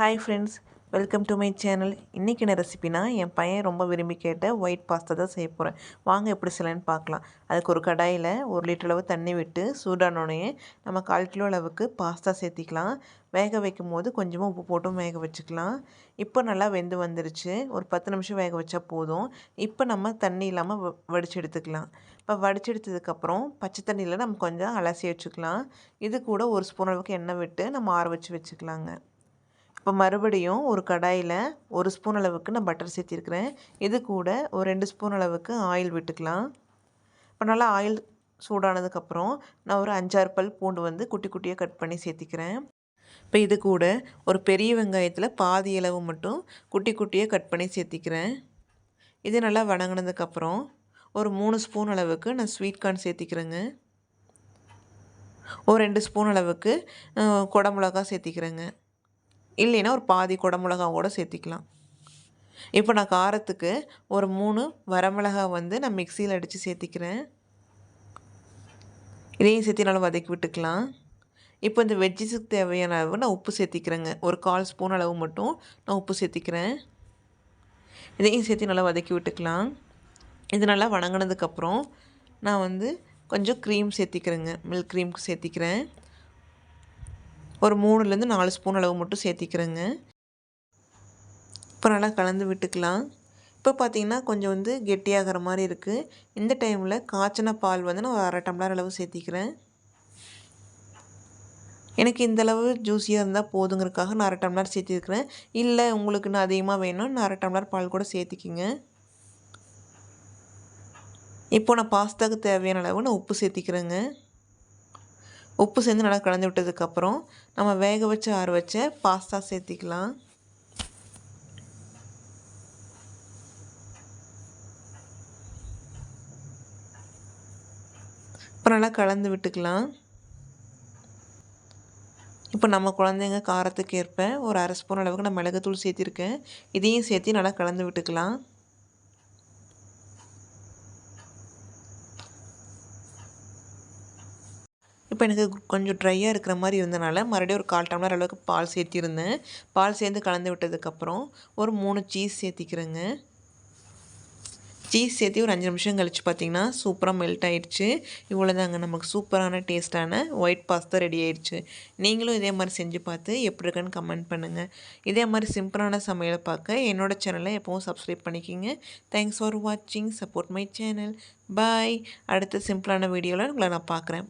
Hi friends, welcome to my channel. இன்றைக்கி என்ன ரெசிபினா, என் பையன் ரொம்ப விரும்பி கேட்ட ஒயிட் பாஸ்தா தான் செய்ய போகிறேன். வாங்க எப்படி செய்யலான்னு பார்க்கலாம். அதுக்கு ஒரு கடாயில் 1 லிட்டர் அளவு தண்ணி விட்டு சூடானோடனே நம்ம 1/4 கிலோ அளவுக்கு பாஸ்தா சேர்த்திக்கலாம். வேக வைக்கும் போது கொஞ்சமாக உப்பு போட்டும் வேக வச்சுக்கலாம். இப்போ நல்லா வெந்து வந்துருச்சு. ஒரு 10 நிமிஷம் வேக வச்சா போதும். இப்போ நம்ம தண்ணி இல்லாமல் வடித்து எடுத்துக்கலாம். இப்போ வடித்து எடுத்ததுக்கப்புறம் பச்சை தண்ணியில் நம்ம கொஞ்சம் அலசி வச்சுக்கலாம். இது கூட 1 ஸ்பூன் அளவுக்கு எண்ணெய் விட்டு நம்ம ஆற வச்சுக்கலாங்க. இப்போ மறுபடியும் ஒரு கடாயில் 1 ஸ்பூன் அளவுக்கு நான் பட்டர் சேர்த்திருக்கிறேன். இது கூட ஒரு 2 ஸ்பூன் அளவுக்கு ஆயில் விட்டுக்கலாம். இப்போ நல்லா ஆயில் சூடானதுக்கப்புறம் நான் ஒரு 5-6 பல் பூண்டு வந்து குட்டி குட்டியாக கட் பண்ணி சேர்த்திக்கிறேன். இப்போ இது கூட ஒரு பெரிய வெங்காயத்தில் பாதி அளவு மட்டும் குட்டி குட்டியாக கட் பண்ணி சேர்த்திக்கிறேன். இது நல்லா வதங்கினதுக்கப்புறம் ஒரு 3 ஸ்பூன் அளவுக்கு நான் ஸ்வீட் கார்ன் சேர்த்திக்கிறேங்க. ஒரு 2 ஸ்பூன் அளவுக்கு குடமிளகா சேர்த்திக்கிறேங்க. இல்லைன்னா ஒரு பாதி குடமிளகாவோட சேர்த்திக்கலாம். இப்போ நான் காரத்துக்கு ஒரு 3 வரமிளகா வந்து நான் மிக்சியில் அடித்து சேர்த்திக்கிறேன். இதையும் சேர்த்து நல்லா வதக்கி விட்டுக்கலாம். இப்போ இந்த வெஜ்ஜஸுக்கு தேவையான அளவு நான் உப்பு சேர்த்திக்கிறேங்க. ஒரு 1/4 ஸ்பூன் அளவு மட்டும் நான் உப்பு சேர்த்திக்கிறேன். இதையும் சேர்த்து நல்லா வதக்கி விட்டுக்கலாம். இது நல்லா வதங்கினதுக்கப்புறம் நான் வந்து கொஞ்சம் க்ரீம் சேர்த்திக்கிறேங்க. மில்க் க்ரீம் சேர்த்திக்கிறேன். ஒரு 3லேருந்து 4 ஸ்பூன் அளவு மட்டும் சேர்த்திக்கிறேங்க. இப்போ நல்லா கலந்து விட்டுக்கலாம். இப்போ பார்த்திங்கன்னா கொஞ்சம் வந்து கெட்டியாகிற மாதிரி இருக்குது. இந்த டைமில் காய்ச்சின பால் வந்து நான் ஒரு 1/2 டம்ளர் அளவு சேர்த்திக்கிறேன். எனக்கு இந்தளவு ஜூஸியாக இருந்தால் போதுங்கிறதுக்காக நான் 1/2 டம்ளர் சேர்த்திருக்கிறேன். இல்லை உங்களுக்கு இன்னும் அதிகமாக வேணும், நான் 1/2 டம்ளர் பால் கூட சேர்த்திக்கிங்க. இப்போ நான் பாஸ்தாவுக்கு தேவையான அளவு நான் உப்பு சேர்த்திக்கிறேங்க. உப்பு சேர்ந்து நல்லா கலந்து விட்டதுக்கப்புறம் நம்ம வேக வச்சு ஆற வச்ச பாஸ்தா சேர்த்திக்கலாம். இப்போ நல்லா கலந்து விட்டுக்கலாம். இப்போ நம்ம குழந்தைங்க காரத்துக்கு ஏற்ப ஒரு 1/2 ஸ்பூன் அளவுக்கு நான் மிளகுத்தூள் சேர்த்திருக்கேன். இதையும் சேர்த்து நல்லா கலந்து விட்டுக்கலாம். இப்போ எனக்கு கொஞ்சம் ட்ரையாக இருக்கிற மாதிரி இருந்தனால மறுபடியும் ஒரு 1/4 டம்ளர் அளவுக்கு பால் சேர்த்திருந்தேன். பால் சேர்ந்து கலந்து விட்டதுக்கப்புறம் ஒரு 3 சீஸ் சேர்த்திக்கிறேங்க. சீஸ் சேர்த்து ஒரு 5 நிமிஷம் கழித்து பார்த்திங்கன்னா சூப்பராக மெல்ட் ஆகிடுச்சு. இவ்வளோதாங்க, நமக்கு சூப்பரான டேஸ்ட்டான ஒயிட் பாஸ்தா ரெடி ஆகிடுச்சு. நீங்களும் இதே மாதிரி செஞ்சு பார்த்து எப்படி இருக்குன்னு கமெண்ட் பண்ணுங்கள். இதே மாதிரி சிம்பிளான சமையலை பார்க்க என்னோடய சேனலை எப்போவும் சப்ஸ்கிரைப் பண்ணிக்கிங்க. தேங்க்ஸ் ஃபார் வாட்சிங். Support my channel. பாய். அடுத்த சிம்பிளான வீடியோவில் உங்களை நான் பார்க்குறேன்.